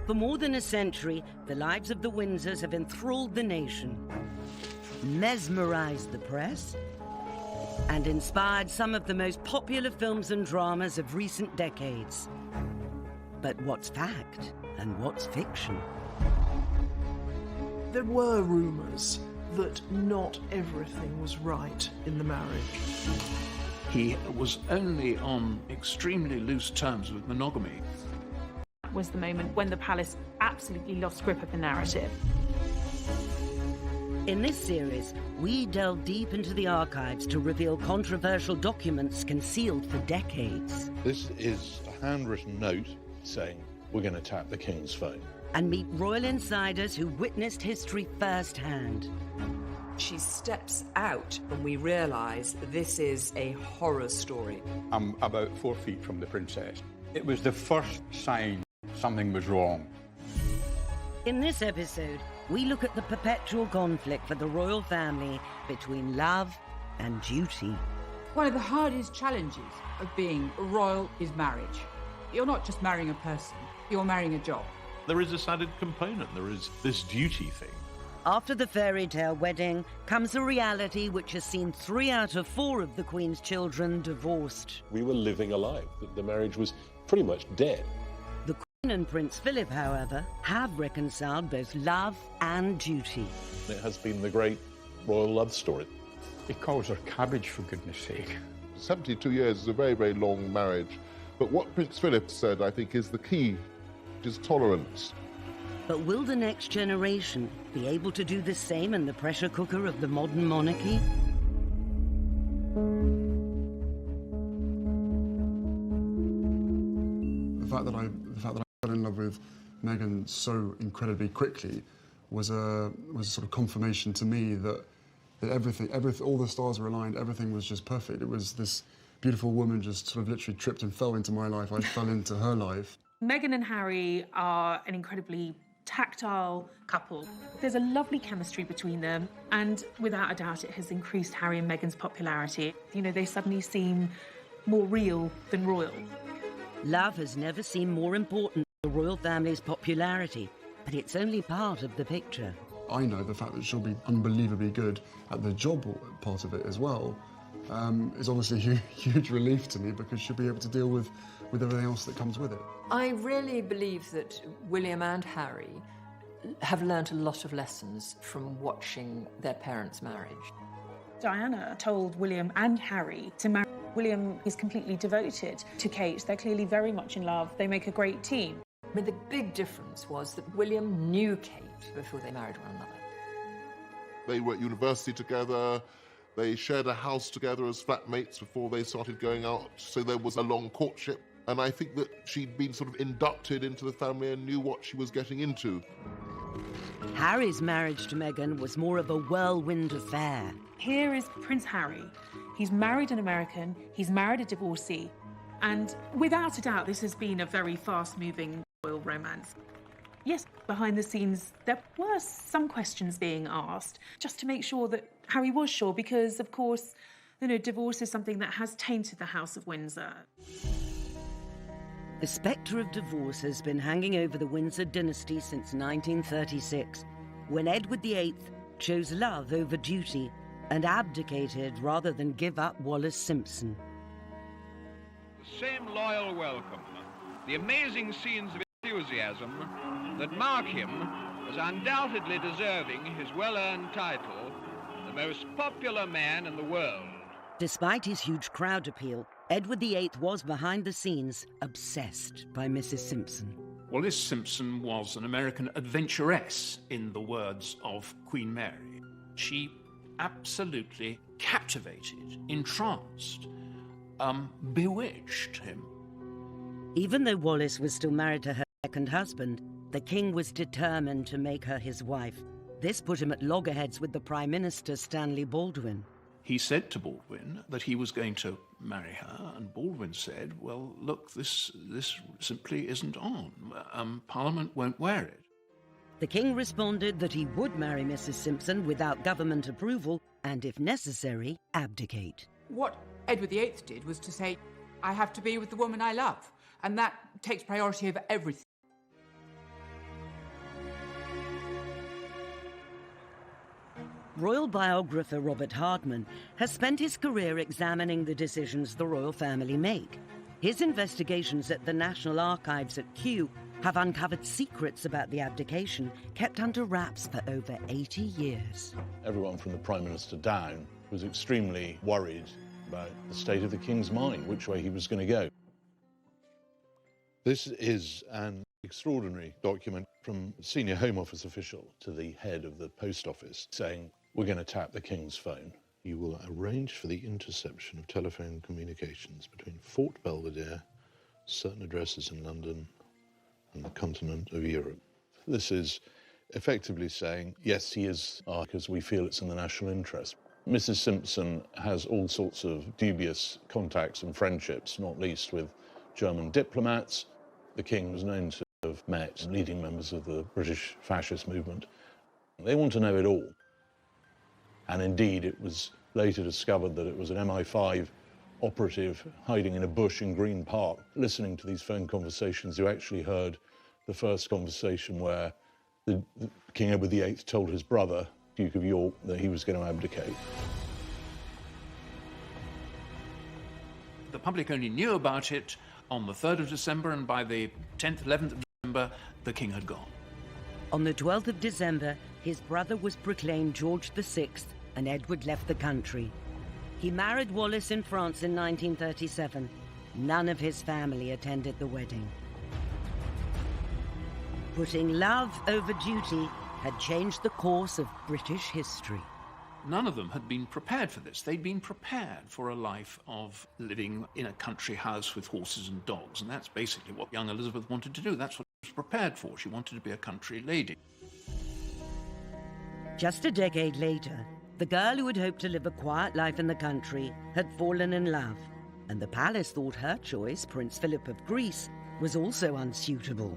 For more than a century, the lives of the Windsors have enthralled the nation, mesmerized the press, and inspired some of the most popular films and dramas of recent decades. But what's fact and what's fiction? There were rumours that not everything was right in the marriage. He was only on extremely loose terms with monogamy. Was the moment when the palace absolutely lost grip of the narrative. In this series, we delve deep into the archives to reveal controversial documents concealed for decades. This is a handwritten note saying, we're going to tap the King's phone. And meet royal insiders who witnessed history firsthand. She steps out and we realise this is a horror story. I'm about 4 feet from the princess. It was the first sign something was wrong. In this episode, we look at the perpetual conflict for the royal family between love and duty. One of the hardest challenges of being royal is marriage. You're not just marrying a person, you're marrying a job. There is this added component, there is this duty thing. After the fairy tale wedding comes a reality which has seen 3 out of 4 of the Queen's children divorced. We were living a lie. The marriage was pretty much dead. The Queen and Prince Philip, however, have reconciled both love and duty. It has been the great royal love story. He calls her cabbage, for goodness sake. 72 years is a very, very long marriage. But what Prince Philip said, I think, is the key, which is tolerance. But will the next generation be able to do the same in the pressure cooker of the modern monarchy? The fact that I fell in love with Meghan so incredibly quickly was a sort of confirmation to me that everything, all the stars were aligned, everything was just perfect. It was this beautiful woman just sort of literally tripped and fell into my life. I fell into her life. Meghan and Harry are an incredibly tactile couple. There's a lovely chemistry between them, and without a doubt it has increased Harry and Meghan's popularity. You know, they suddenly seem more real than royal. Love has never seemed more important to the royal family's popularity, but it's only part of the picture. I know the fact that she'll be unbelievably good at the job part of it as well is obviously a huge relief to me, because she'll be able to deal with everything else that comes with it. I really believe that William and Harry have learnt a lot of lessons from watching their parents' marriage. Diana told William and Harry to marry. William is completely devoted to Kate. They're clearly very much in love. They make a great team. I mean, the big difference was that William knew Kate before they married one another. They were at university together. They shared a house together as flatmates before they started going out, so there was a long courtship. And I think that she'd been sort of inducted into the family and knew what she was getting into. Harry's marriage to Meghan was more of a whirlwind affair. Here is Prince Harry. He's married an American, he's married a divorcee, and without a doubt this has been a very fast-moving royal romance. Yes, behind the scenes there were some questions being asked, just to make sure that Harry was sure, because of course, you know, divorce is something that has tainted the House of Windsor. The spectre of divorce has been hanging over the Windsor dynasty since 1936, when Edward VIII chose love over duty and abdicated rather than give up Wallis Simpson. The same loyal welcome, the amazing scenes of enthusiasm that mark him as undoubtedly deserving his well-earned title, the most popular man in the world. Despite his huge crowd appeal, Edward VIII was behind the scenes obsessed by Mrs. Simpson. Wallis Simpson was an American adventuress, in the words of Queen Mary. She absolutely captivated, entranced, bewitched him. Even though Wallis was still married to her second husband, the king was determined to make her his wife. This put him at loggerheads with the Prime Minister, Stanley Baldwin. He said to Baldwin that he was going to marry her, and Baldwin said, well, look, this simply isn't on. Parliament won't wear it. The king responded that he would marry Mrs. Simpson without government approval and, if necessary, abdicate. What Edward VIII did was to say, I have to be with the woman I love, and that takes priority over everything. Royal biographer Robert Hardman has spent his career examining the decisions the royal family make. His investigations at the National Archives at Kew have uncovered secrets about the abdication kept under wraps for over 80 years. Everyone from the Prime Minister down was extremely worried about the state of the King's mind, which way he was going to go. This is an extraordinary document from a senior Home Office official to the head of the Post Office saying, we're going to tap the King's phone. You will arrange for the interception of telephone communications between Fort Belvedere, certain addresses in London, and the continent of Europe. This is effectively saying, yes, he is, because we feel it's in the national interest. Mrs. Simpson has all sorts of dubious contacts and friendships, not least with German diplomats. The King was known to have met leading members of the British fascist movement. They want to know it all. And indeed, it was later discovered that it was an MI5 operative hiding in a bush in Green Park, listening to these phone conversations, who actually heard the first conversation where King Edward VIII told his brother, Duke of York, that he was going to abdicate. The public only knew about it on the 3rd of December, and by the 10th, 11th of December, the King had gone. On the 12th of December, his brother was proclaimed George VI, and Edward left the country. He married Wallis in France in 1937. None of his family attended the wedding. Putting love over duty had changed the course of British history. None of them had been prepared for this. They'd been prepared for a life of living in a country house with horses and dogs, and that's basically what young Elizabeth wanted to do. That's what she was prepared for. She wanted to be a country lady. Just a decade later, the girl who had hoped to live a quiet life in the country had fallen in love, and the palace thought her choice, Prince Philip of Greece, was also unsuitable.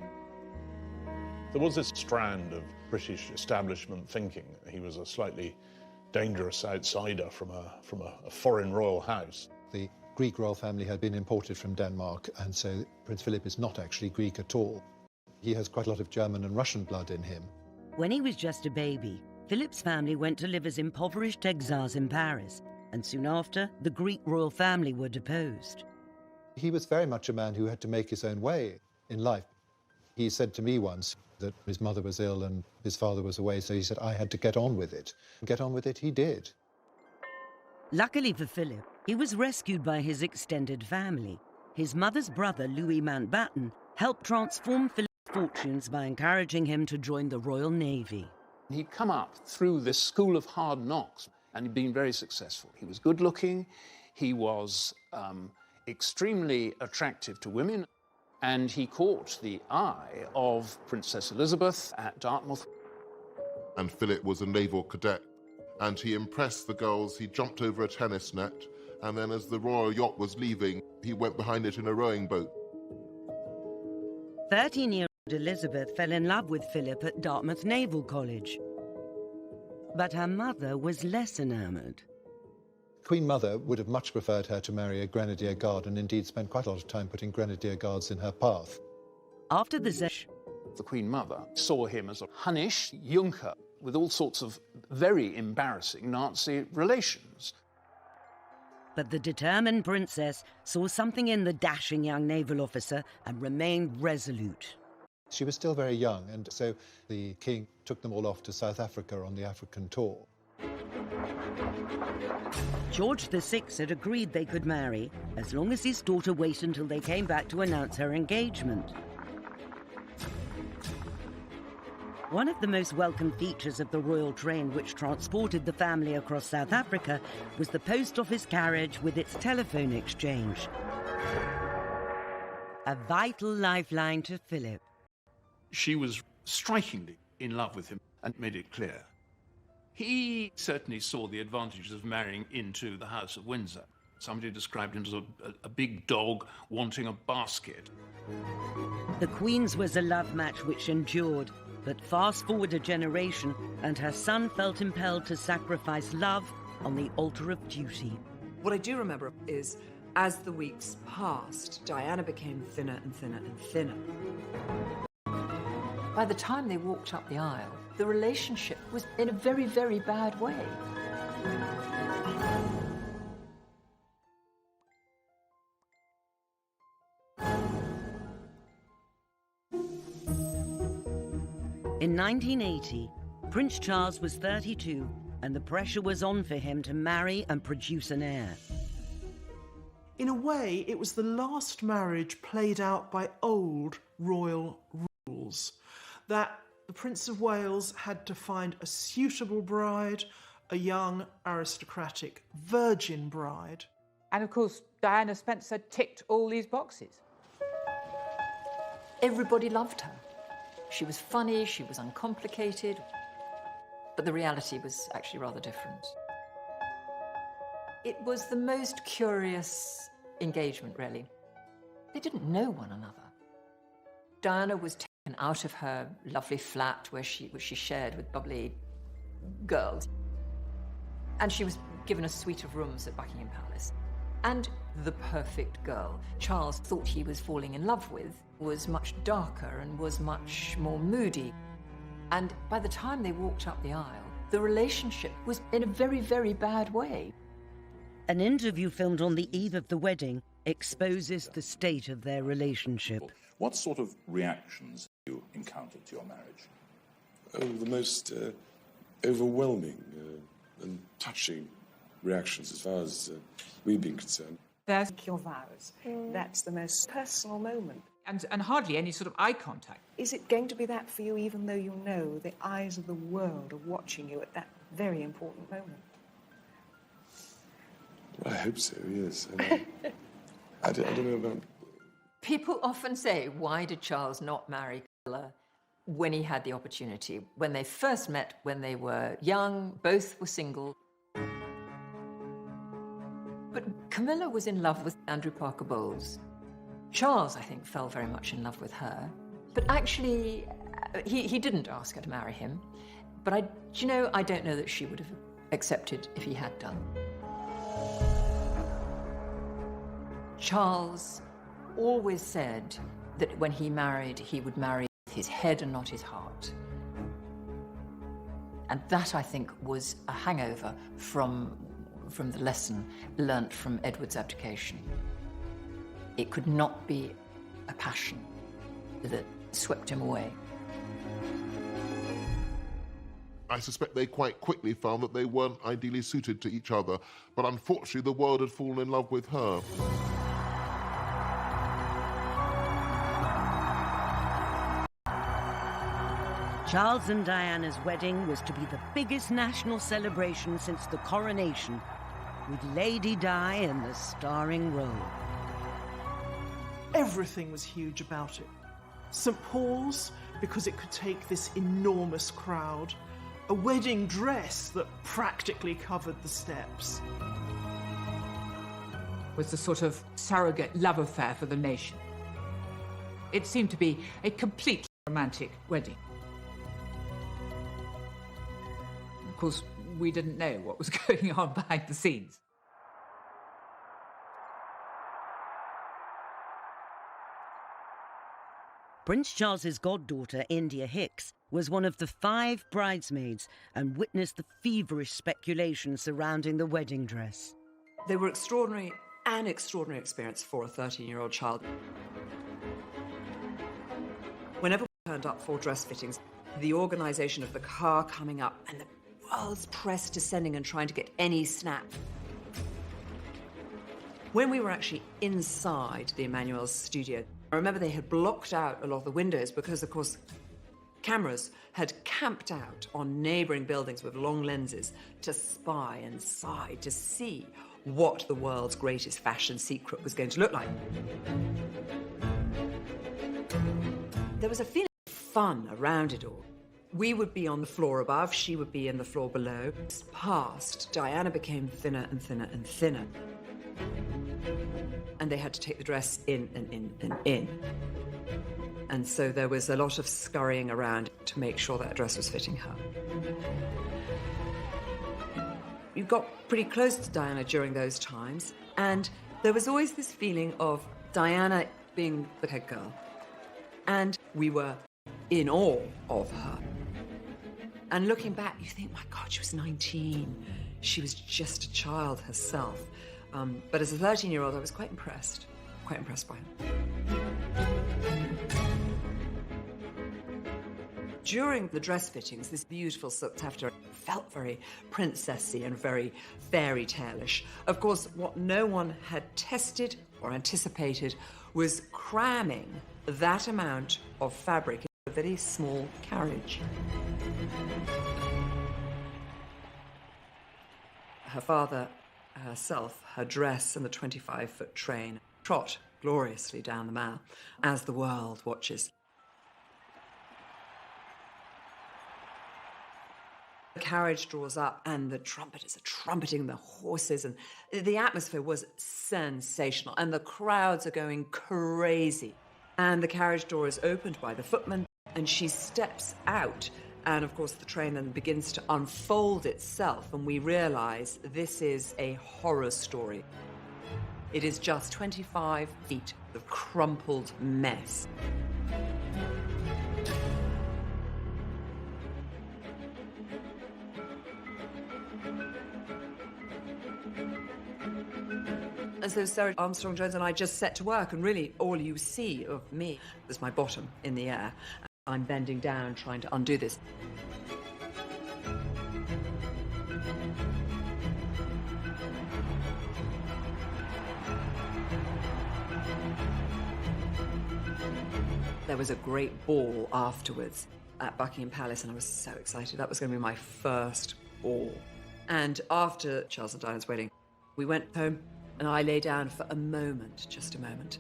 There was this strand of British establishment thinking that he was a slightly dangerous outsider from a foreign royal house. The Greek royal family had been imported from Denmark, and so Prince Philip is not actually Greek at all. He has quite a lot of German and Russian blood in him. When he was just a baby, Philip's family went to live as impoverished exiles in Paris, and soon after, the Greek royal family were deposed. He was very much a man who had to make his own way in life. He said to me once that his mother was ill and his father was away, so he said, I had to get on with it. Get on with it, he did. Luckily for Philip, he was rescued by his extended family. His mother's brother, Louis Mountbatten, helped transform Philip's fortunes by encouraging him to join the Royal Navy. He'd come up through this school of hard knocks, and he'd been very successful. He was good-looking, he was extremely attractive to women, and he caught the eye of Princess Elizabeth at Dartmouth. And Philip was a naval cadet, and he impressed the girls. He jumped over a tennis net, and then as the royal yacht was leaving, he went behind it in a rowing boat. 13-year-old Elizabeth fell in love with Philip at Dartmouth Naval College. But her mother was less enamoured. Queen Mother would have much preferred her to marry a Grenadier Guard, and indeed spent quite a lot of time putting Grenadier Guards in her path. After the Queen Mother saw him as a Hunnish Junker with all sorts of very embarrassing Nazi relations. But the determined princess saw something in the dashing young naval officer and remained resolute. She was still very young, and so the king took them all off to South Africa on the African tour. George VI had agreed they could marry as long as his daughter waited until they came back to announce her engagement. One of the most welcome features of the royal train which transported the family across South Africa was the post office carriage with its telephone exchange. A vital lifeline to Philip. She was strikingly in love with him and made it clear. He certainly saw the advantages of marrying into the House of Windsor. Somebody described him as a big dog wanting a basket. The Queen's was a love match which endured, but fast forward a generation and her son felt impelled to sacrifice love on the altar of duty. What I do remember is, as the weeks passed, Diana became thinner and thinner and thinner. By the time they walked up the aisle, the relationship was in a very, very bad way. In 1980, Prince Charles was 32, and the pressure was on for him to marry and produce an heir. In a way, it was the last marriage played out by old royal rules, that the Prince of Wales had to find a suitable bride, a young, aristocratic, virgin bride. And of course, Diana Spencer ticked all these boxes. Everybody loved her. She was funny, she was uncomplicated, but the reality was actually rather different. It was the most curious engagement, really. They didn't know one another. Diana was taken out of her lovely flat which she shared with bubbly girls, and she was given a suite of rooms at Buckingham Palace. And the perfect girl Charles thought he was falling in love with was much darker and was much more moody. And by the time they walked up the aisle, the relationship was in a very, very bad way. An interview filmed on the eve of the wedding exposes the state of their relationship. What sort of reactions have you encountered to your marriage? Oh, the most overwhelming and touching reactions as far as we've been concerned. There's your vows. That's the most personal moment. And hardly any sort of eye contact. Is it going to be that for you, even though you know the eyes of the world are watching you at that very important moment? I hope so, yes. I don't know about... People often say, why did Charles not marry Camilla when he had the opportunity? When they first met, when they were young, both were single. But Camilla was in love with Andrew Parker Bowles. Charles, I think, fell very much in love with her. But actually, he didn't ask her to marry him. But I don't know that she would have accepted if he had done. Charles always said that when he married, he would marry with his head and not his heart. And that, I think, was a hangover from the lesson learnt from Edward's abdication. It could not be a passion that swept him away. I suspect they quite quickly found that they weren't ideally suited to each other, but unfortunately the world had fallen in love with her. Charles and Diana's wedding was to be the biggest national celebration since the coronation, with Lady Di in the starring role. Everything was huge about it. St. Paul's, because it could take this enormous crowd. A wedding dress that practically covered the steps. Was the sort of surrogate love affair for the nation. It seemed to be a completely romantic wedding. Of course, we didn't know what was going on behind the scenes. Prince Charles's goddaughter, India Hicks, was one of the 5 bridesmaids and witnessed the feverish speculation surrounding the wedding dress. They were extraordinary, an extraordinary experience for a 13-year-old child. Whenever we turned up for dress fittings, the organisation of the car coming up and the world's press descending and trying to get any snap. When we were actually inside the Emmanuel's studio, I remember they had blocked out a lot of the windows because, of course, cameras had camped out on neighbouring buildings with long lenses to spy inside, to see what the world's greatest fashion secret was going to look like. There was a feeling of fun around it all. We would be on the floor above, she would be in the floor below. As passed, Diana became thinner and thinner and thinner. And they had to take the dress in and in and in. And so there was a lot of scurrying around to make sure that dress was fitting her. You got pretty close to Diana during those times, and there was always this feeling of Diana being the head girl. And we were in awe of her. And looking back, you think, my God, she was 19. She was just a child herself. But as a 13-year-old, I was quite impressed by her. During the dress fittings, this beautiful silk taffeta felt very princessy and very fairy tale-ish. Of course, what no one had tested or anticipated was cramming that amount of fabric into a very small carriage. Her father, herself, her dress and the 25-foot train trot gloriously down the Mall as the world watches. The carriage draws up and the trumpeters are trumpeting the horses, and the atmosphere was sensational and the crowds are going crazy. And the carriage door is opened by the footman and she steps out, and of course the train then begins to unfold itself and we realise this is a horror story. It is just 25 feet of crumpled mess. And so Sarah Armstrong-Jones and I just set to work, and really all you see of me is my bottom in the air. I'm bending down trying to undo this. There was a great ball afterwards at Buckingham Palace, and I was so excited. That was going to be my first ball. And after Charles and Diana's wedding, we went home, and I lay down for a moment, just a moment.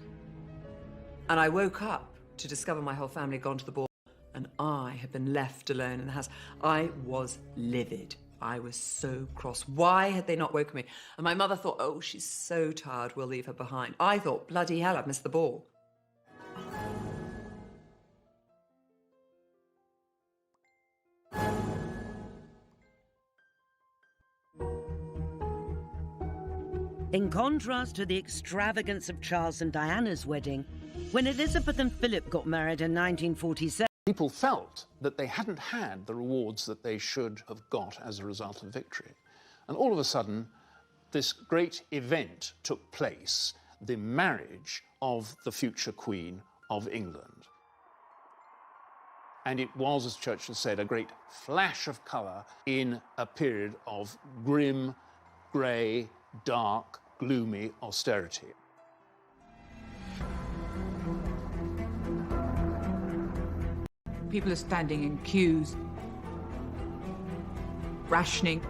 And I woke up to discover my whole family had gone to the ball, and I had been left alone in the house. I was livid. I was so cross. Why had they not woken me? And my mother thought, oh, she's so tired, we'll leave her behind. I thought, bloody hell, I've missed the ball. In contrast to the extravagance of Charles and Diana's wedding, when Elizabeth and Philip got married in 1947, people felt that they hadn't had the rewards that they should have got as a result of victory. And all of a sudden, this great event took place, the marriage of the future Queen of England. And it was, as Churchill said, a great flash of colour in a period of grim, grey, dark, gloomy austerity. People are standing in queues, rationing.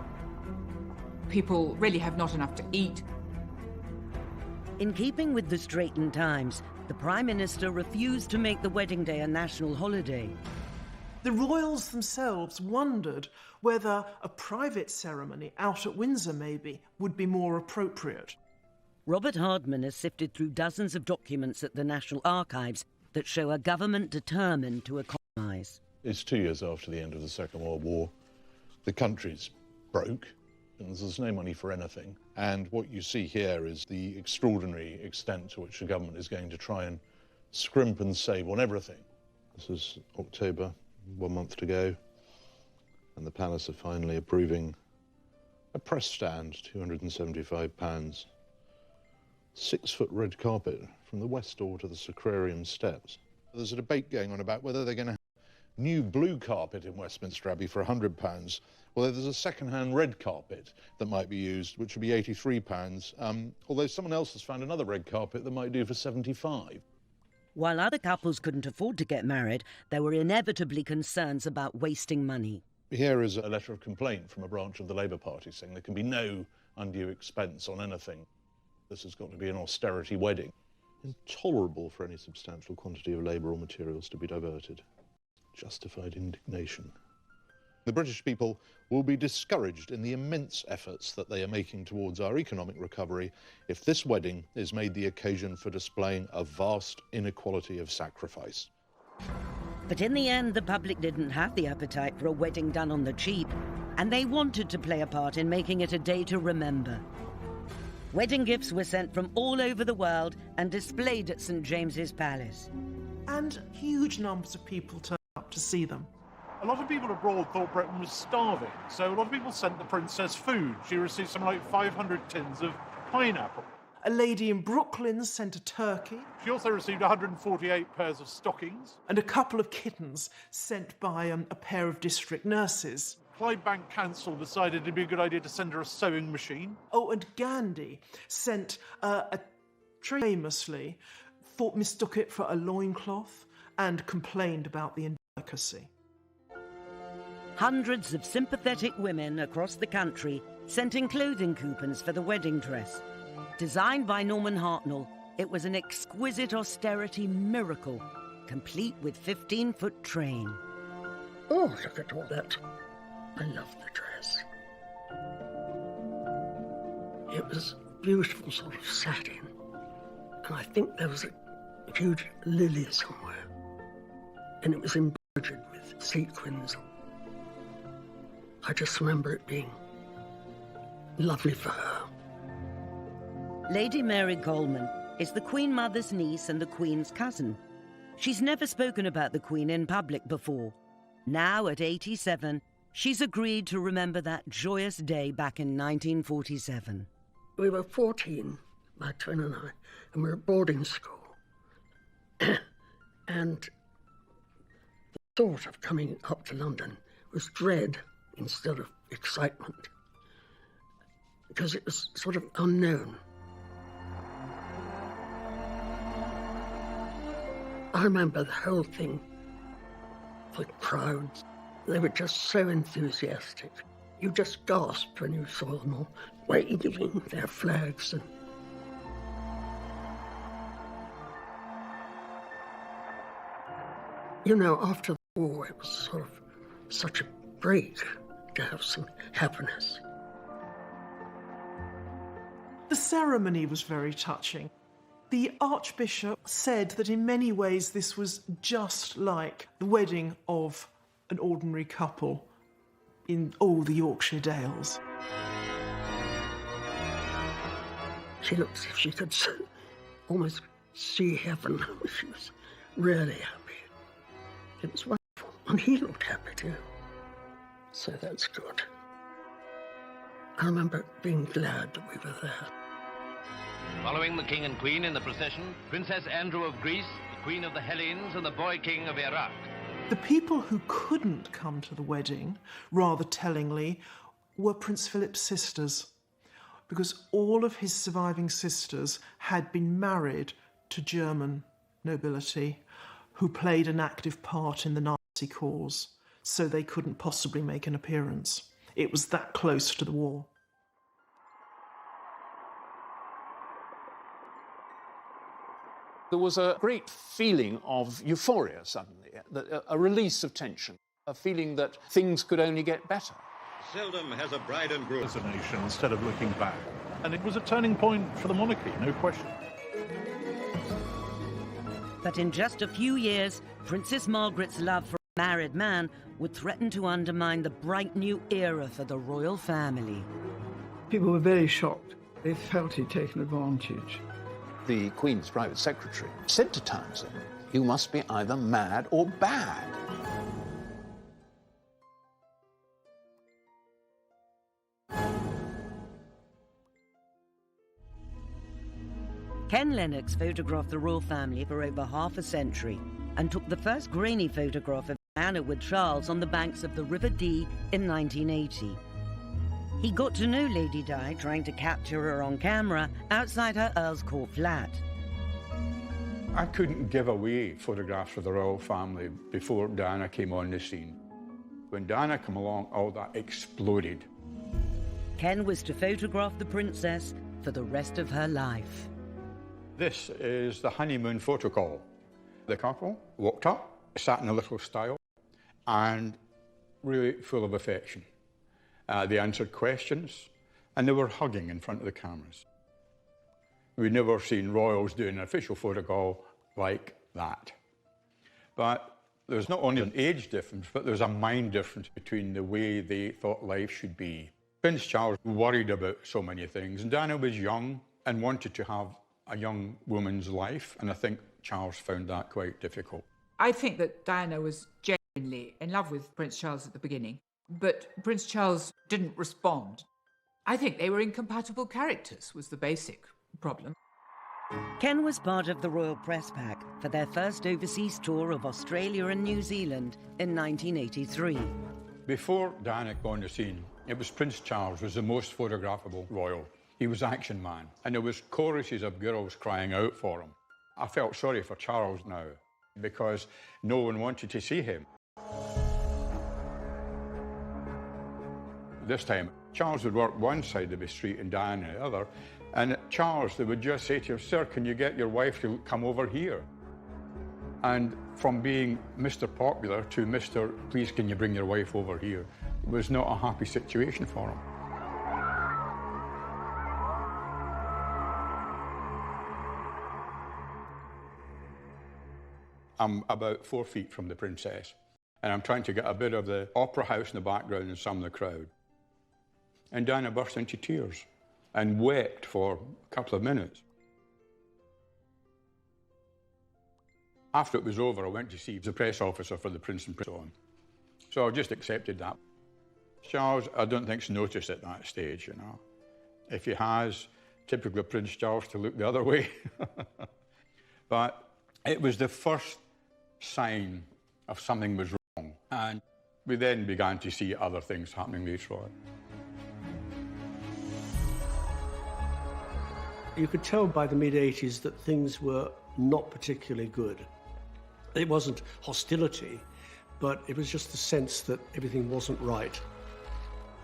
People really have not enough to eat. in keeping with the straitened times, the Prime Minister refused to make the wedding day a national holiday. The royals themselves wondered whether a private ceremony out at Windsor, maybe, would be more appropriate. Robert Hardman has sifted through dozens of documents at the National Archives that show a government determined to economise. It's 2 years after the end of the Second World War. The country's broke, and there's no money for anything. And what you see here is the extraordinary extent to which the government is going to try and scrimp and save on everything. This is October, 1 month to go, and the Palace are finally approving a press stand, £275, 6-foot red carpet from the west door to the Sacrarium steps. There's a debate going on about whether they're going to have new blue carpet in Westminster Abbey for £100, although there's a second-hand red carpet that might be used, which would be £83, although someone else has found another red carpet that might do for £75. While other couples couldn't afford to get married, there were inevitably concerns about wasting money. Here is a letter of complaint from a branch of the Labour Party saying there can be no undue expense on anything. This has got to be an austerity wedding. Intolerable for any substantial quantity of labour or materials to be diverted. Justified indignation. The British people will be discouraged in the immense efforts that they are making towards our economic recovery if this wedding is made the occasion for displaying a vast inequality of sacrifice. But in the end, the public didn't have the appetite for a wedding done on the cheap, and they wanted to play a part in making it a day to remember. Wedding gifts were sent from all over the world and displayed at St. James's Palace. And huge numbers of people turned up to see them. A lot of people abroad thought Britain was starving, so a lot of people sent the princess food. She received something like 500 tins of pineapple. A lady in Brooklyn sent a turkey. She also received 148 pairs of stockings. And a couple of kittens sent by a pair of district nurses. Clydebank Council decided it'd be a good idea to send her a sewing machine. Oh, and Gandhi sent a tray, famously mistook it for a loincloth and complained about the indelicacy. Hundreds of sympathetic women across the country sent in clothing coupons for the wedding dress. Designed by Norman Hartnell, it was an exquisite austerity miracle, complete with 15-foot train. Oh, look at all that. I love the dress. It was beautiful sort of satin, and I think there was a huge lily somewhere, and it was embroidered with sequins. I just remember it being lovely for her. Lady Mary Coleman is the Queen Mother's niece and the Queen's cousin. She's never spoken about the Queen in public before. Now, at 87, she's agreed to remember that joyous day back in 1947. We were 14, my twin and I, and we were at boarding school. And the thought of coming up to London was dread instead of excitement, because it was sort of unknown. I remember the whole thing, the crowds, they were just so enthusiastic. You just gasped when you saw them all waving their flags. And you know, after the war, it was sort of such a break to have some happiness. The ceremony was very touching. The Archbishop said that in many ways this was just like the wedding of an ordinary couple in all the Yorkshire Dales. She looked as if she could almost see heaven. She was really happy. It was wonderful. And he looked happy too. So that's good. I remember being glad that we were there. Following the King and Queen in the procession, Princess Andrew of Greece, the Queen of the Hellenes, and the Boy King of Iraq. The people who couldn't come to the wedding, rather tellingly, were Prince Philip's sisters, because all of his surviving sisters had been married to German nobility who played an active part in the Nazi cause, so they couldn't possibly make an appearance. It was that close to the war. There was a great feeling of euphoria suddenly, a release of tension, a feeling that things could only get better. Seldom has a bride and groom as a nation instead of looking back. And it was a turning point for the monarchy, no question. But in just a few years, Princess Margaret's love for a married man would threaten to undermine the bright new era for the royal family. People were very shocked. They felt he'd taken advantage. The Queen's private secretary said to Townsend, "You must be either mad or bad." Ken Lennox photographed the royal family for over half a century and took the first grainy photograph of Diana with Charles on the banks of the River Dee in 1980. He got to know Lady Di trying to capture her on camera outside her Earl's Court flat. I couldn't give away photographs of the royal family before Diana came on the scene. When Diana came along, all that exploded. Ken was to photograph the princess for the rest of her life. This is the honeymoon photo call. The couple walked up, sat in a little stile, and really full of affection. They answered questions, and they were hugging in front of the cameras. We'd never seen royals doing an official photo call like that. But there's not only an age difference, but there's a mind difference between the way they thought life should be. Prince Charles worried about so many things, and Diana was young and wanted to have a young woman's life, and I think Charles found that quite difficult. I think that Diana was genuinely genuinely in love with Prince Charles at the beginning, but Prince Charles didn't respond. I think they were incompatible characters, was the basic problem. Ken was part of the Royal Press Pack for their first overseas tour of Australia and New Zealand in 1983. Before Diana came on the scene, it was Prince Charles was the most photographable royal. He was action man, and there was choruses of girls crying out for him. I felt sorry for Charles now, because no one wanted to see him. This time, Charles would work one side of the street and Diana the other, and Charles, they would just say to him, "Sir, can you get your wife to come over here?" And from being Mr. Popular to Mr. "Please, can you bring your wife over here?" It was not a happy situation for him. I'm about 4 feet from the princess, and I'm trying to get a bit of the opera house in the background and some of the crowd. And Diana burst into tears and wept for a couple of minutes. After it was over, I went to see the press officer for the Prince and so on. So I just accepted that. Charles, I don't think's noticed at that stage, you know. If he has, typical Prince Charles to look the other way. But it was the first sign of something was wrong. And we then began to see other things happening later on. You could tell by the mid-80s that things were not particularly good. It wasn't hostility, but it was just the sense that everything wasn't right.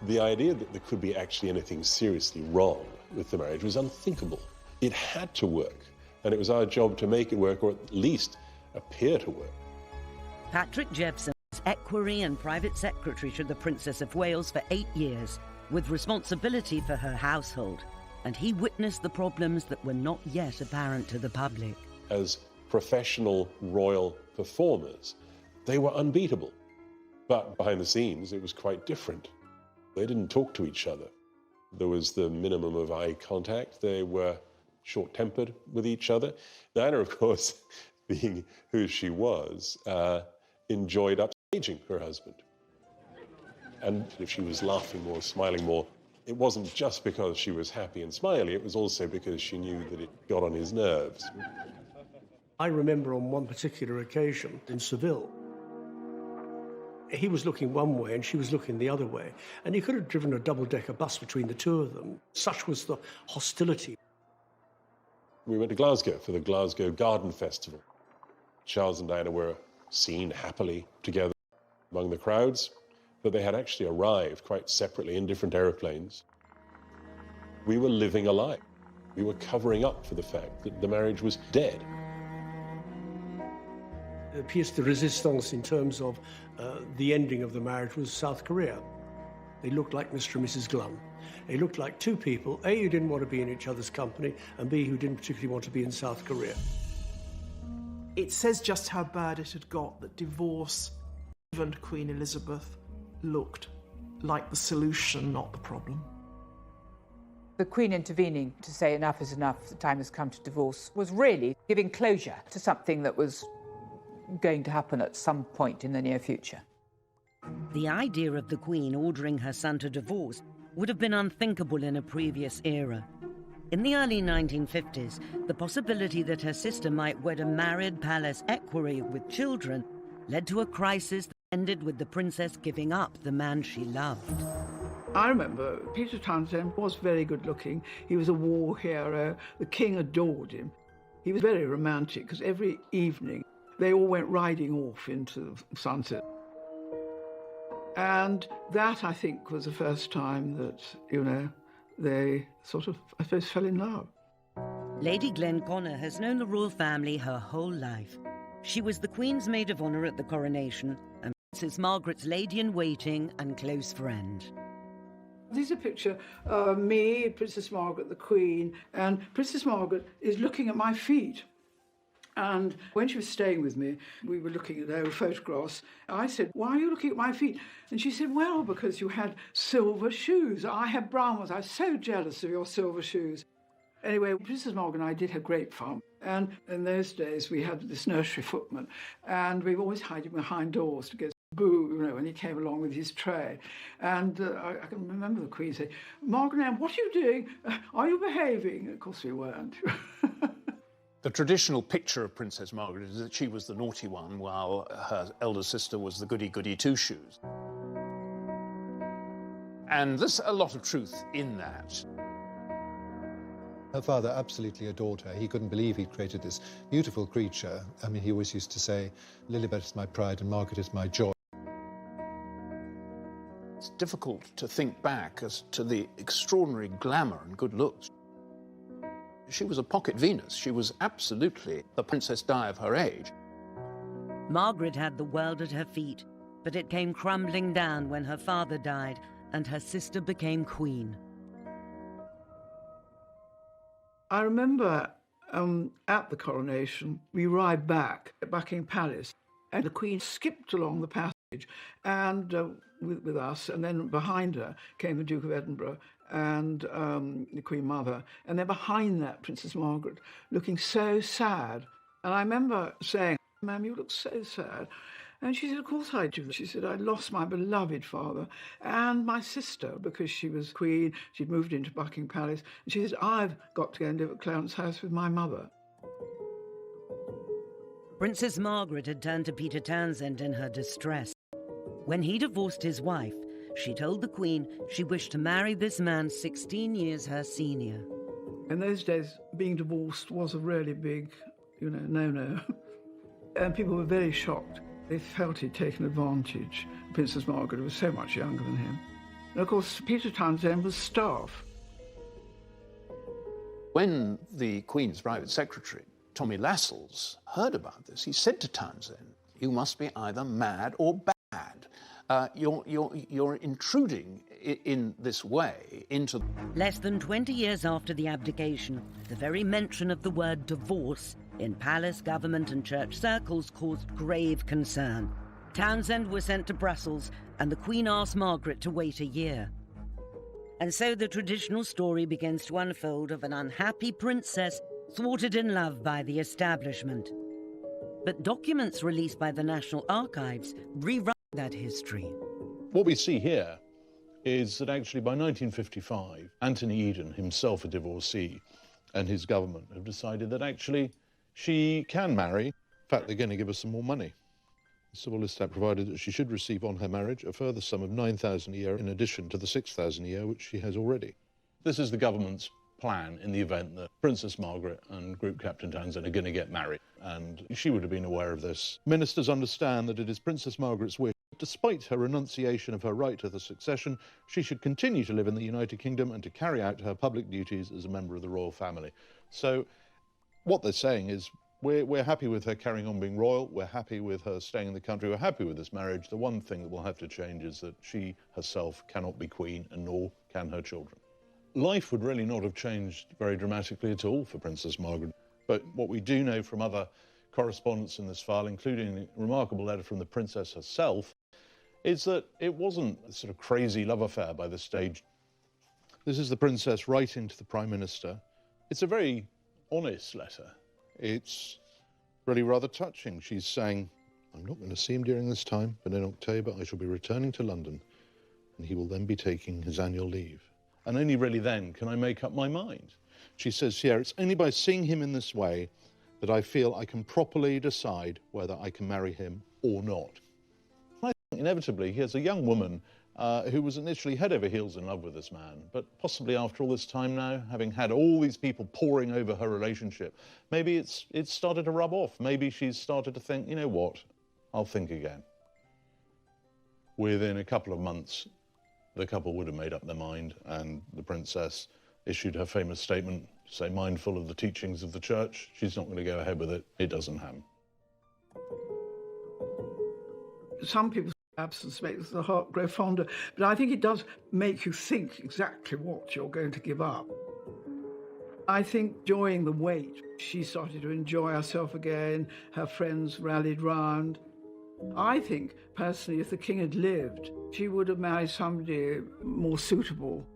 The idea that there could be actually anything seriously wrong with the marriage was unthinkable. It had to work, and it was our job to make it work, or at least appear to work. Patrick Jevson was equerry and private secretary to the Princess of Wales for 8 years, with responsibility for her household, and he witnessed the problems that were not yet apparent to the public. As professional royal performers, they were unbeatable. But behind the scenes, it was quite different. They didn't talk to each other. There was the minimum of eye contact. They were short-tempered with each other. Diana, of course, being who she was, enjoyed upstaging her husband. And if she was laughing more, smiling more, it wasn't just because she was happy and smiley, it was also because she knew that it got on his nerves. I remember on one particular occasion in Seville, he was looking one way and she was looking the other way, and he could have driven a double-decker bus between the two of them. Such was the hostility. We went to Glasgow for the Glasgow Garden Festival. Charles and Diana were seen happily together among the crowds, but they had actually arrived quite separately in different aeroplanes. We were living a lie. We were covering up for the fact that the marriage was dead. The pièce de résistance in terms of the ending of the marriage was South Korea. They looked like Mr. and Mrs. Glum. They looked like two people, A, who didn't want to be in each other's company, and B, who didn't particularly want to be in South Korea. It says just how bad it had got that divorce, even Queen Elizabeth, looked like the solution, not the problem. The Queen intervening to say enough is enough, the time has come to divorce, was really giving closure to something that was going to happen at some point in the near future. The idea of the Queen ordering her son to divorce would have been unthinkable in a previous era. In the early 1950s, the possibility that her sister might wed a married palace equerry with children led to a crisis that ended with the princess giving up the man she loved. I remember Peter Townsend was very good looking. He was a war hero. The king adored him. He was very romantic because every evening they all went riding off into the sunset. And that, I think, was the first time that, you know, they sort of, I suppose, fell in love. Lady Glenconner has known the royal family her whole life. She was the Queen's maid of honour at the coronation and Princess Margaret's lady-in-waiting and close friend. This is a picture of me, Princess Margaret, the Queen, and Princess Margaret is looking at my feet. And when she was staying with me, we were looking at old photographs. I said, "Why are you looking at my feet?" And she said, "Well, because you had silver shoes. I had brown ones. I was so jealous of your silver shoes." Anyway, Princess Margaret and I did have great fun. And in those days, we had this nursery footman, and we always hid behind doors to go boo, you know, when he came along with his tray. And I can remember the Queen saying, "Margaret Anne, what are you doing? Are you behaving?" Of course we weren't. The traditional picture of Princess Margaret is that she was the naughty one, while her elder sister was the goody-goody two-shoes. And there's a lot of truth in that. Her father absolutely adored her. He couldn't believe he'd created this beautiful creature. I mean, he always used to say, "Lilibet is my pride and Margaret is my joy." It's difficult to think back as to the extraordinary glamour and good looks. She was a pocket Venus. She was absolutely the Princess Di of her age. Margaret had the world at her feet, but it came crumbling down when her father died and her sister became queen. I remember at the coronation, we arrived back at Buckingham Palace, and the Queen skipped along the passage and with us, and then behind her came the Duke of Edinburgh and the Queen Mother, and then behind that, Princess Margaret, looking so sad. And I remember saying, "Ma'am, you look so sad." And she said, "Of course I do." She said, "I lost my beloved father and my sister because she was queen. She'd moved into Buckingham Palace. And she said, I've got to go and live at Clarence House with my mother." Princess Margaret had turned to Peter Townsend in her distress. When he divorced his wife, she told the Queen she wished to marry this man 16 years her senior. In those days, being divorced was a really big, no-no. And people were very shocked. They felt he'd taken advantage. Princess Margaret was so much younger than him. And of course, Peter Townsend was staff. When the Queen's private secretary, Tommy Lascelles, heard about this, he said to Townsend, "You must be either mad or bad. You're intruding in this way into..." Less than 20 years after the abdication, the very mention of the word divorce in palace, government and church circles caused grave concern. Townsend was sent to Brussels, and the Queen asked Margaret to wait a year. And so the traditional story begins to unfold of an unhappy princess thwarted in love by the establishment. But documents released by the National Archives rewrite that history. What we see here is that actually by 1955, Anthony Eden, himself a divorcee, and his government have decided that actually she can marry. In fact, they're going to give her some more money. The Civil List Act provided that she should receive on her marriage a further sum of £9,000 a year in addition to the £6,000 a year which she has already. This is the government's plan in the event that Princess Margaret and Group Captain Townsend are going to get married, and she would have been aware of this. Ministers understand that it is Princess Margaret's wish, despite her renunciation of her right to the succession, she should continue to live in the United Kingdom and to carry out her public duties as a member of the royal family. So what they're saying is, we're happy with her carrying on being royal, we're happy with her staying in the country, we're happy with this marriage. The one thing that will have to change is that she herself cannot be queen, and nor can her children. Life would really not have changed very dramatically at all for Princess Margaret. But what we do know from other correspondence in this file, including a remarkable letter from the princess herself, is that it wasn't a sort of crazy love affair by this stage. This is the princess writing to the Prime Minister. It's a very honest letter. It's really rather touching. She's saying, "I'm not going to see him during this time, but in October I shall be returning to London, and he will then be taking his annual leave. And only really then can I make up my mind." She says here, "It's only by seeing him in this way that I feel I can properly decide whether I can marry him or not." And I think inevitably here's a young woman who was initially head over heels in love with this man, but possibly after all this time now, having had all these people poring over her relationship, maybe it's started to rub off. Maybe she's started to think, you know what, I'll think again. Within a couple of months, the couple would have made up their mind, and the princess issued her famous statement, say, mindful of the teachings of the church, she's not going to go ahead with it. It doesn't happen. Some people absence makes the heart grow fonder, but I think it does make you think exactly what you're going to give up. I think during the wait, she started to enjoy herself again, her friends rallied round. I think, personally, if the king had lived, she would have married somebody more suitable.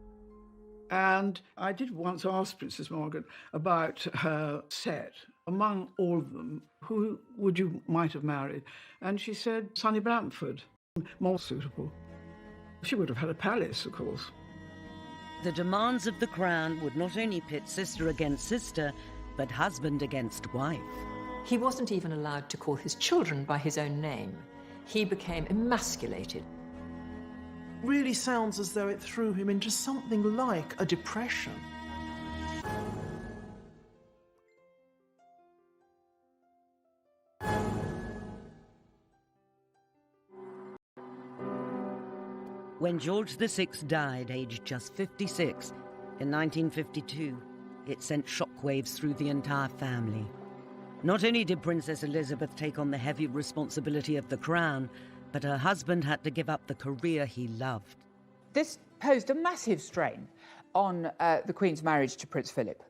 And I did once ask Princess Margaret about her set. Among all of them, who would you might have married? And she said, Sonny Bamford. more suitable. She would have had a palace, of course. The demands of the crown would not only pit sister against sister, but husband against wife. He wasn't even allowed to call his children by his own name. He became emasculated. Really sounds as though it threw him into something like a depression. When George VI died, aged just 56, in 1952, it sent shockwaves through the entire family. Not only did Princess Elizabeth take on the heavy responsibility of the crown, but her husband had to give up the career he loved. This posed a massive strain on the Queen's marriage to Prince Philip,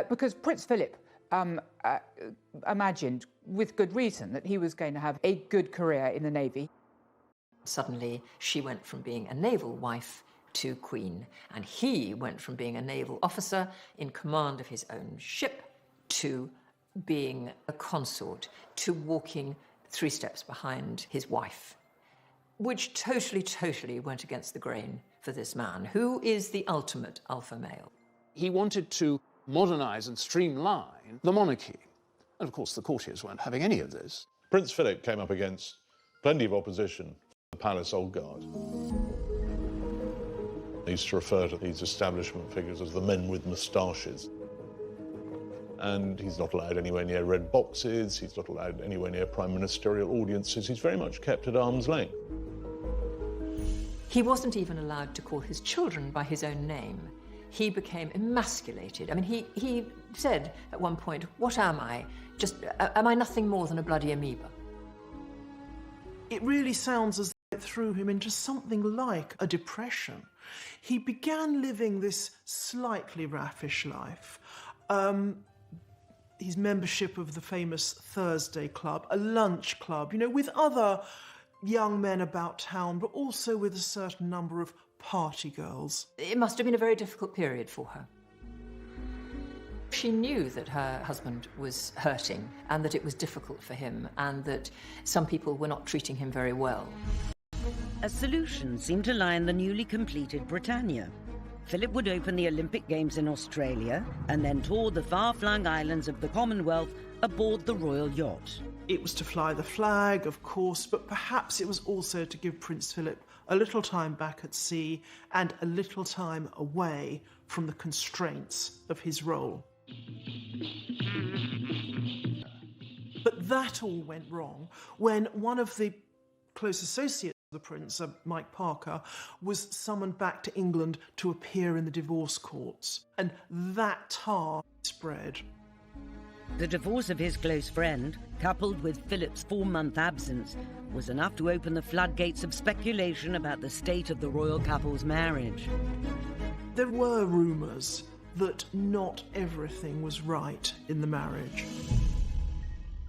because Prince Philip imagined, with good reason, that he was going to have a good career in the Navy. Suddenly, she went from being a naval wife to queen, and he went from being a naval officer in command of his own ship to being a consort, to walking 3 steps behind his wife, which totally went against the grain for this man, who is the ultimate alpha male. He wanted to modernise and streamline the monarchy. And of course, the courtiers weren't having any of this. Prince Philip came up against plenty of opposition. The Palace Old Guard. They used to refer to these establishment figures as the men with moustaches. And he's not allowed anywhere near red boxes, he's not allowed anywhere near prime ministerial audiences, he's very much kept at arm's length. He wasn't even allowed to call his children by his own name. He became emasculated. I mean, he said at one point, "What am I? Am I nothing more than a bloody amoeba?" It really sounds as though it threw him into something like a depression. He began living this slightly raffish life. His membership of the famous Thursday Club, a lunch club, with other young men about town, but also with a certain number of party girls. It must have been a very difficult period for her. She knew that her husband was hurting and that it was difficult for him and that some people were not treating him very well. A solution seemed to lie in the newly completed Britannia. Philip would open the Olympic Games in Australia and then tour the far-flung islands of the Commonwealth aboard the royal yacht. It was to fly the flag, of course, but perhaps it was also to give Prince Philip a little time back at sea and a little time away from the constraints of his role. But that all went wrong when one of the close associates of the prince, Mike Parker, was summoned back to England to appear in the divorce courts, and that tar spread. The divorce of his close friend, coupled with Philip's 4-month absence, was enough to open the floodgates of speculation about the state of the royal couple's marriage. There were rumours that not everything was right in the marriage.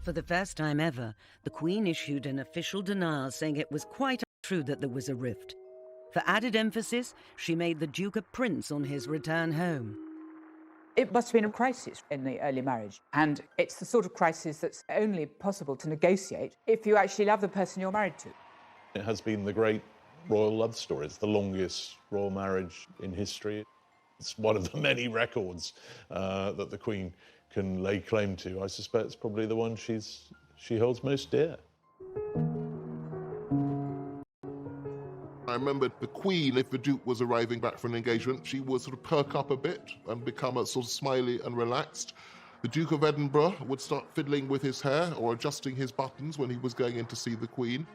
For the first time ever, the Queen issued an official denial saying it was quite untrue that there was a rift. For added emphasis, she made the Duke a prince on his return home. It must have been a crisis in the early marriage, and it's the sort of crisis that's only possible to negotiate if you actually love the person you're married to. It has been the great royal love story. It's the longest royal marriage in history. It's one of the many records that the Queen can lay claim to. I suspect it's probably the one she holds most dear. I remember the Queen, if the Duke was arriving back from an engagement, she would sort of perk up a bit and become a sort of smiley and relaxed. The Duke of Edinburgh would start fiddling with his hair or adjusting his buttons when he was going in to see the Queen.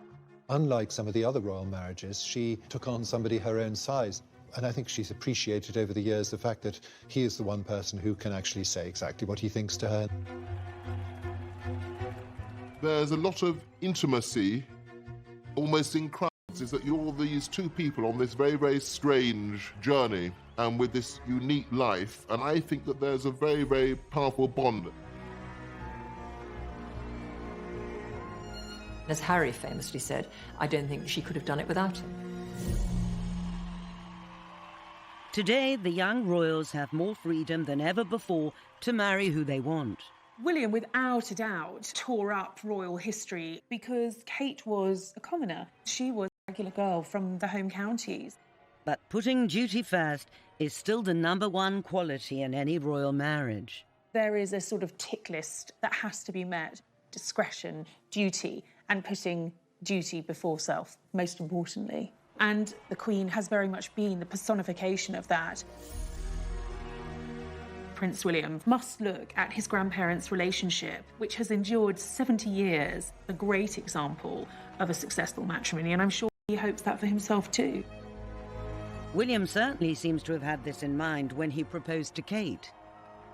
Unlike some of the other royal marriages, she took on somebody her own size. And I think she's appreciated over the years the fact that he is the one person who can actually say exactly what he thinks to her. There's a lot of intimacy, almost in crowds, is that you're these two people on this very, very strange journey and with this unique life. And I think that there's a very, very powerful bond. As Harry famously said, I don't think she could have done it without him. Today, the young royals have more freedom than ever before to marry who they want. William, without a doubt, tore up royal history because Kate was a commoner. She was a regular girl from the home counties. But putting duty first is still the #1 quality in any royal marriage. There is a sort of tick list that has to be met. Discretion, duty, and putting duty before self, most importantly. And the Queen has very much been the personification of that. Prince William must look at his grandparents' relationship, which has endured 70 years, a great example of a successful matrimony, and I'm sure he hopes that for himself too. William certainly seems to have had this in mind when he proposed to Kate.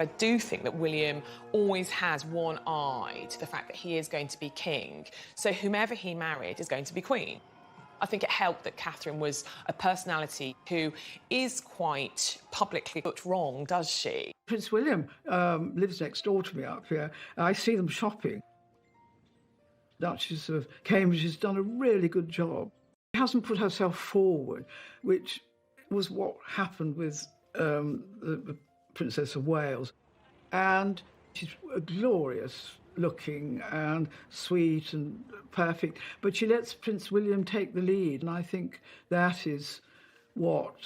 I do think that William always has one eye to the fact that he is going to be king, so whomever he married is going to be queen. I think it helped that Catherine was a personality who is quite publicly put wrong, does she? Prince William lives next door to me up here. I see them shopping. Duchess of Cambridge has done a really good job. She hasn't put herself forward, which was what happened with the Princess of Wales. And she's glorious looking and sweet and perfect, but she lets Prince William take the lead, and I think that is what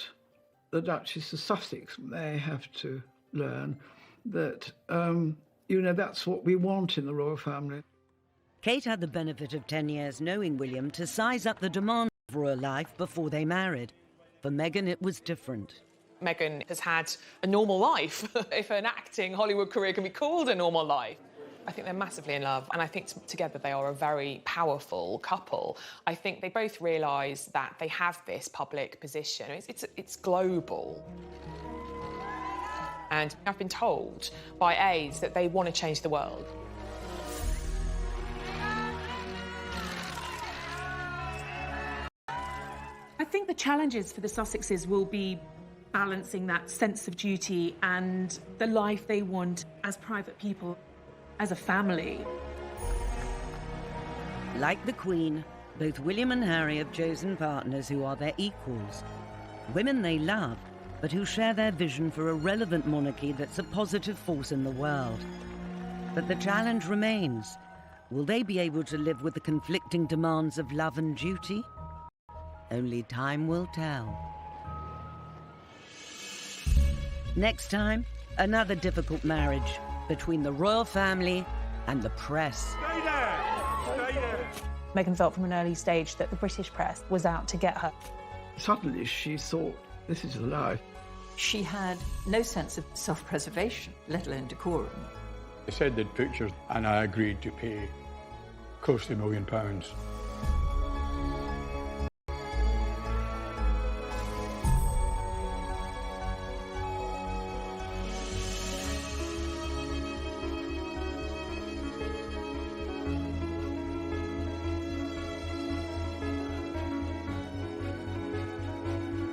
the Duchess of Sussex may have to learn, that, that's what we want in the royal family. Kate had the benefit of 10 years knowing William to size up the demands of royal life before they married. For Meghan, it was different. Meghan has had a normal life, if an acting Hollywood career can be called a normal life. I think they're massively in love, and I think together they are a very powerful couple. I think they both realise that they have this public position. It's global. And I've been told by aides that they want to change the world. I think the challenges for the Sussexes will be balancing that sense of duty and the life they want as private people, as a family. Like the Queen, both William and Harry have chosen partners who are their equals. Women they love, but who share their vision for a relevant monarchy that's a positive force in the world. But the challenge remains. Will they be able to live with the conflicting demands of love and duty? Only time will tell. Next time, another difficult marriage between the royal family and the press. Stay there! Stay there! Meghan felt from an early stage that the British press was out to get her. Suddenly she thought, this is a lie. She had no sense of self-preservation, let alone decorum. They said they'd pictures, and I agreed to pay close to £1 million.